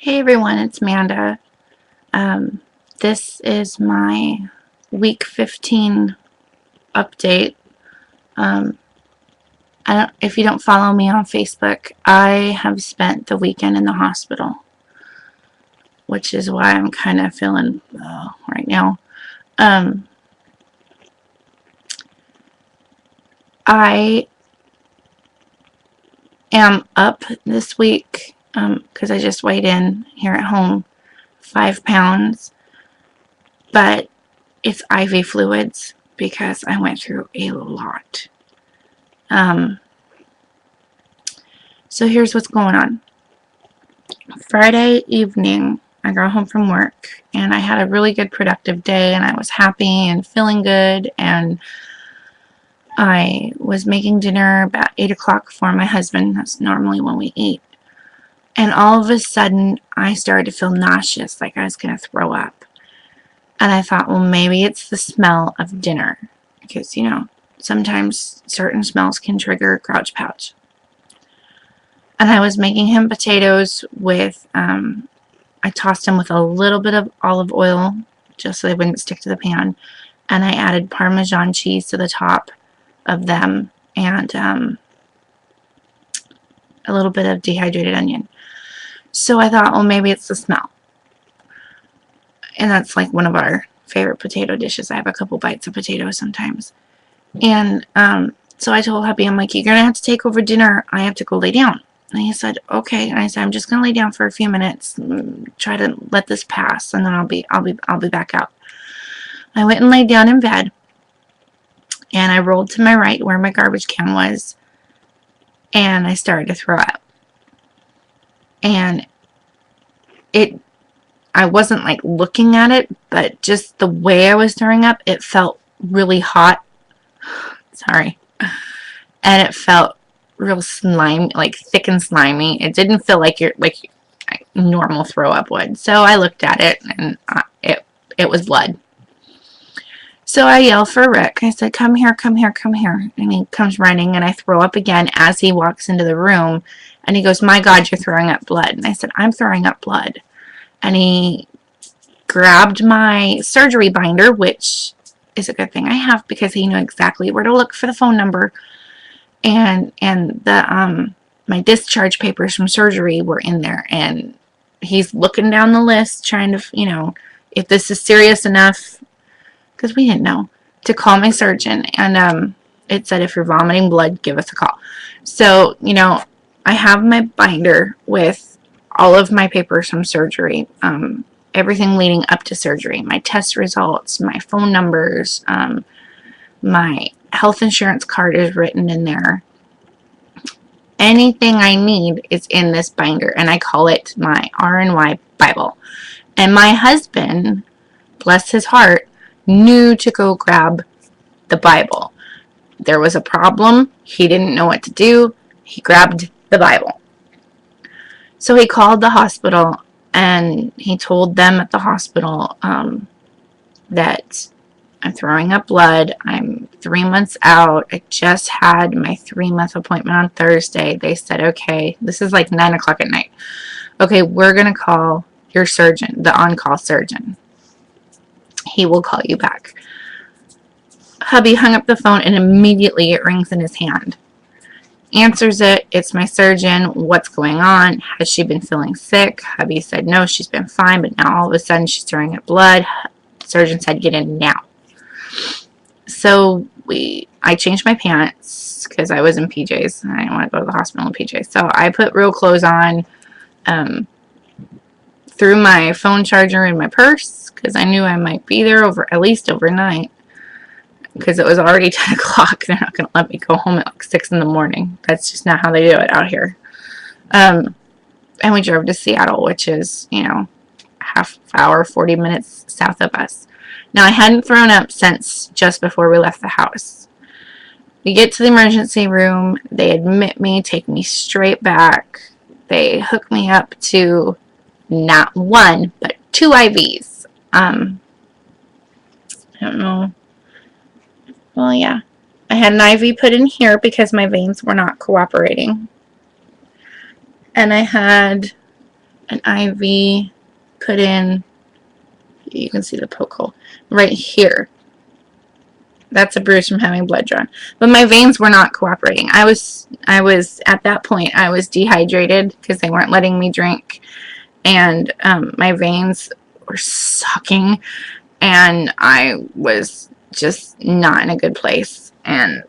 Hey everyone, it's Amanda. This is my week 15 update. Um, if you don't follow me on Facebook, I have spent the weekend in the hospital, which is why I'm kind of feeling right now. Um, I am up this week because I just weighed in here at home 5 pounds, but it's IV fluids because I went through a lot. So here's what's going on. Friday evening, I got home from work and I had a really good productive day and I was happy and feeling good, and I was making dinner about 8 o'clock for my husband. That's normally when we eat. And all of a sudden, I started to feel nauseous, like I was going to throw up. And I thought, well, maybe it's the smell of dinner because, sometimes certain smells can trigger grouch pouch. And I was making him potatoes with, I tossed them with a little bit of olive oil just so they wouldn't stick to the pan. And I added Parmesan cheese to the top of them and a little bit of dehydrated onion. So I thought, well, maybe it's the smell. And that's like one of our favorite potato dishes. I have a couple bites of potatoes sometimes. And so I told hubby, I'm like, you're going to have to take over dinner. I have to go lay down. And he said, okay. And I said, I'm just going to lay down for a few minutes, try to let this pass, and then I'll be back out. I went and laid down in bed, and I rolled to my right where my garbage can was, and I started to throw up. And I wasn't like looking at it, but just the way I was throwing up, it felt really hot. Sorry. And it felt real slimy, like thick and slimy. It didn't feel like normal throw up would. So I looked at it, and it was blood. So I yell for Rick. I said, come here, come here, come here. And he comes running, and I throw up again as he walks into the room. And he goes, my God, you're throwing up blood. And I said, I'm throwing up blood. And he grabbed my surgery binder, which is a good thing I have because he knew exactly where to look for the phone number. And the my discharge papers from surgery were in there, and he's looking down the list trying to, if this is serious enough, because we didn't know, to call my surgeon. And it said, if you're vomiting blood, give us a call. So, I have my binder with all of my papers from surgery, everything leading up to surgery, my test results, my phone numbers, my health insurance card is written in there. Anything I need is in this binder, and I call it my RNY Bible. And my husband, bless his heart, knew to go grab the Bible. There was a problem. He didn't know what to do. He grabbed the Bible. So he called the hospital, and he told them at the hospital that I'm throwing up blood. I'm 3 months out. I just had my 3-month appointment on Thursday. They said, okay, this is like 9 o'clock at night. Okay, we're going to call your surgeon, the on-call surgeon. He will call you back. Hubby hung up the phone, and immediately it rings in his hand. Answers it. It's my surgeon. What's going on? Has she been feeling sick? Hubby said no, she's been fine, but now all of a sudden she's throwing up blood. Surgeon said, get in now. So I changed my pants because I was in PJs and I didn't want to go to the hospital in PJs. So I put real clothes on, threw my phone charger in my purse because I knew I might be there at least overnight, because it was already 10 o'clock. They're not going to let me go home at like 6 in the morning. That's just not how they do it out here. And we drove to Seattle, which is, half hour, 40 minutes south of us. Now, I hadn't thrown up since just before we left the house. We get to the emergency room. They admit me, take me straight back. They hook me up to not one, but 2 IVs. I don't know. Well, yeah. I had an IV put in here because my veins were not cooperating. And I had an IV put in. You can see the poke hole right here. That's a bruise from having blood drawn. But my veins were not cooperating. I was at that point, I was dehydrated because they weren't letting me drink. And my veins were sucking. And I was just not in a good place. And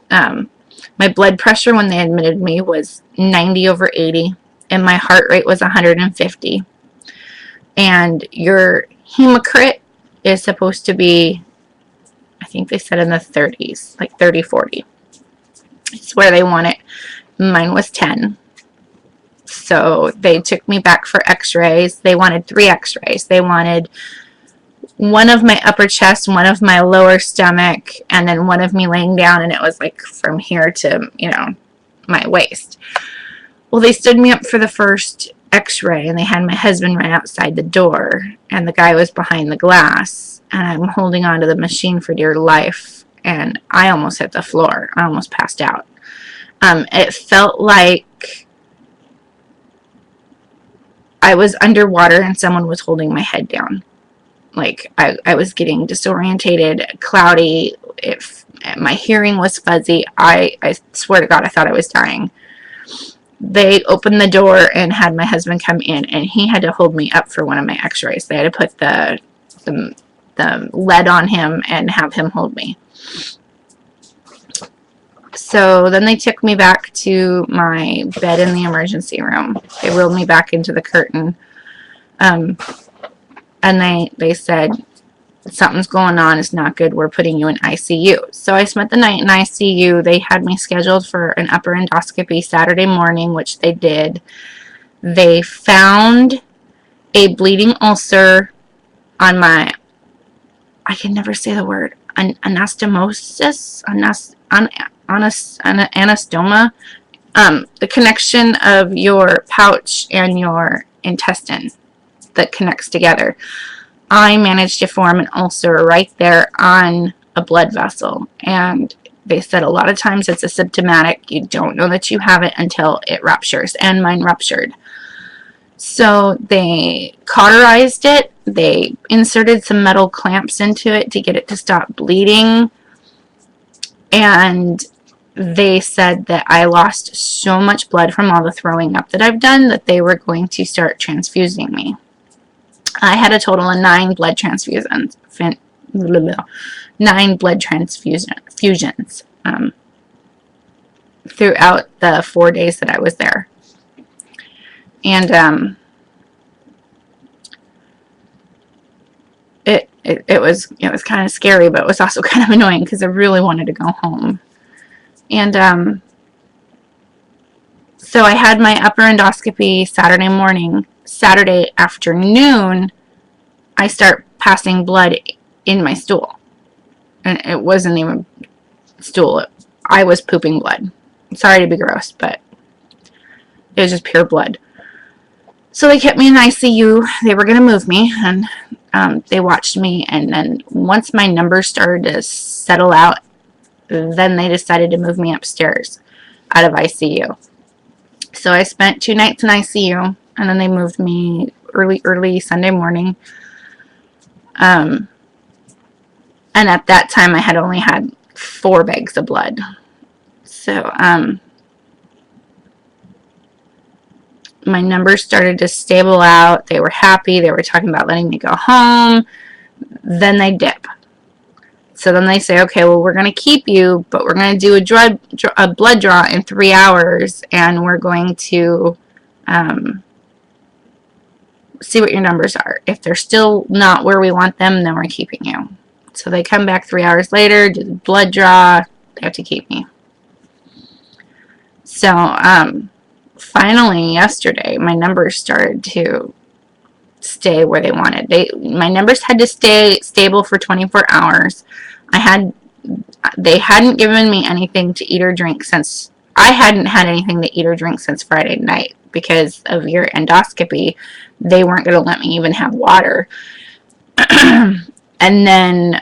my blood pressure when they admitted me was 90/80. And my heart rate was 150. And your hematocrit is supposed to be, I think they said in the 30s, like 30, 40. It's where they want it. Mine was 10. So they took me back for x-rays. They wanted 3 x-rays. They wanted one of my upper chest, one of my lower stomach, and then one of me laying down, and it was like from here to, you know, my waist. Well, they stood me up for the first x-ray, and they had my husband right outside the door, and the guy was behind the glass, and I'm holding onto the machine for dear life, and I almost hit the floor. I almost passed out. It felt like I was underwater and someone was holding my head down. Like, I was getting disorientated, cloudy. My hearing was fuzzy. I swear to God, I thought I was dying. They opened the door and had my husband come in, and he had to hold me up for one of my x-rays. They had to put the lead on him and have him hold me. So then they took me back to my bed in the emergency room. They rolled me back into the curtain. And they said, something's going on, it's not good, we're putting you in ICU. So I spent the night in ICU. They had me scheduled for an upper endoscopy Saturday morning, which they did. They found a bleeding ulcer on my, I can never say the word, anastomosis, anastoma, the connection of your pouch and your intestine that connects together. I managed to form an ulcer right there on a blood vessel, and they said a lot of times it's asymptomatic. You don't know that you have it until it ruptures, and mine ruptured. So they cauterized it. They inserted some metal clamps into it to get it to stop bleeding, and they said that I lost so much blood from all the throwing up that I've done that they were going to start transfusing me. I had a total of 9 blood transfusions. 9 blood transfusions throughout the 4 days that I was there. And it was kind of scary, but it was also kind of annoying because I really wanted to go home. And so I had my upper endoscopy Saturday morning. Saturday afternoon, I start passing blood in my stool. And it wasn't even stool. I was pooping blood. Sorry to be gross, but it was just pure blood. So they kept me in ICU. They were going to move me, and they watched me. And then once my numbers started to settle out, then they decided to move me upstairs out of ICU. So I spent 2 nights in ICU. And then they moved me early Sunday morning. And at that time, I had only had 4 bags of blood. So, my numbers started to stable out. They were happy. They were talking about letting me go home. Then they dip. So then they say, okay, well, we're going to keep you, but we're going to do a blood draw in 3 hours, and we're going to see what your numbers are. If they're still not where we want them, then we're keeping you. So they come back 3 hours later, do the blood draw, they have to keep me. So finally yesterday, my numbers started to stay where they wanted. My numbers had to stay stable for 24 hours. They hadn't given me anything to eat or drink since, I hadn't had anything to eat or drink since Friday night because of your endoscopy. They weren't going to let me even have water. And then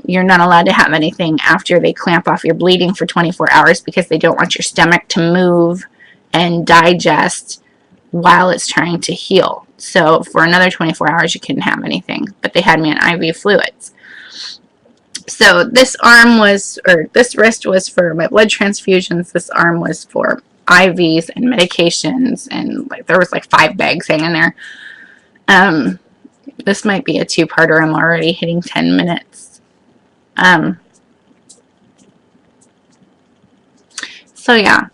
you're not allowed to have anything after they clamp off your bleeding for 24 hours because they don't want your stomach to move and digest while it's trying to heal. So for another 24 hours, you couldn't have anything. But they had me on IV fluids. So this arm was, or this wrist was for my blood transfusions. This arm was for IVs and medications, and like there was like 5 bags hanging there. This might be a 2-parter. I'm already hitting 10 minutes. So yeah,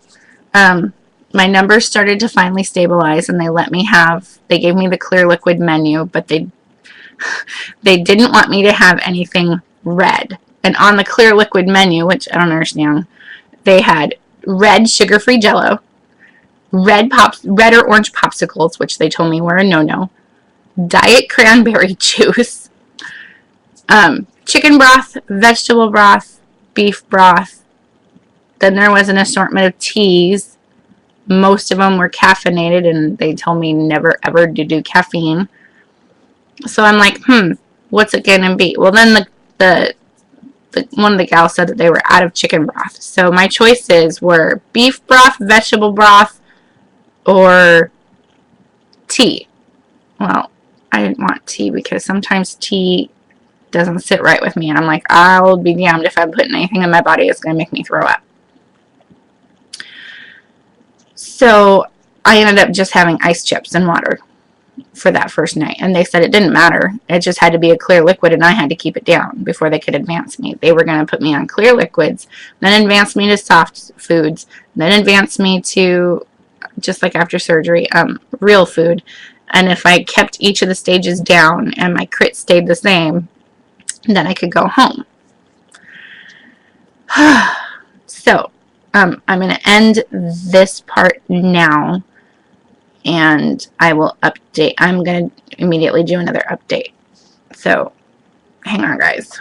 my numbers started to finally stabilize, and they gave me the clear liquid menu, but they didn't want me to have anything red. And on the clear liquid menu, which I don't understand, they had red sugar-free Jell-O, red or orange popsicles, which they told me were a no-no, diet cranberry juice, chicken broth, vegetable broth, beef broth. Then there was an assortment of teas. Most of them were caffeinated, and they told me never ever to do caffeine. So I'm like, what's it gonna be? Well, then the one of the gals said that they were out of chicken broth. So my choices were beef broth, vegetable broth, or tea. Well, I didn't want tea because sometimes tea doesn't sit right with me, and I'm like, I'll be damned if I'm putting anything in my body that's going to make me throw up. So I ended up just having ice chips and water for that first night, and they said it didn't matter. It just had to be a clear liquid, and I had to keep it down before they could advance me. They were going to put me on clear liquids, then advance me to soft foods, then advance me to, just like after surgery, real food. And if I kept each of the stages down and my crit stayed the same, then I could go home. So I'm going to end this part now, and I will update. I'm going to immediately do another update. So hang on, guys.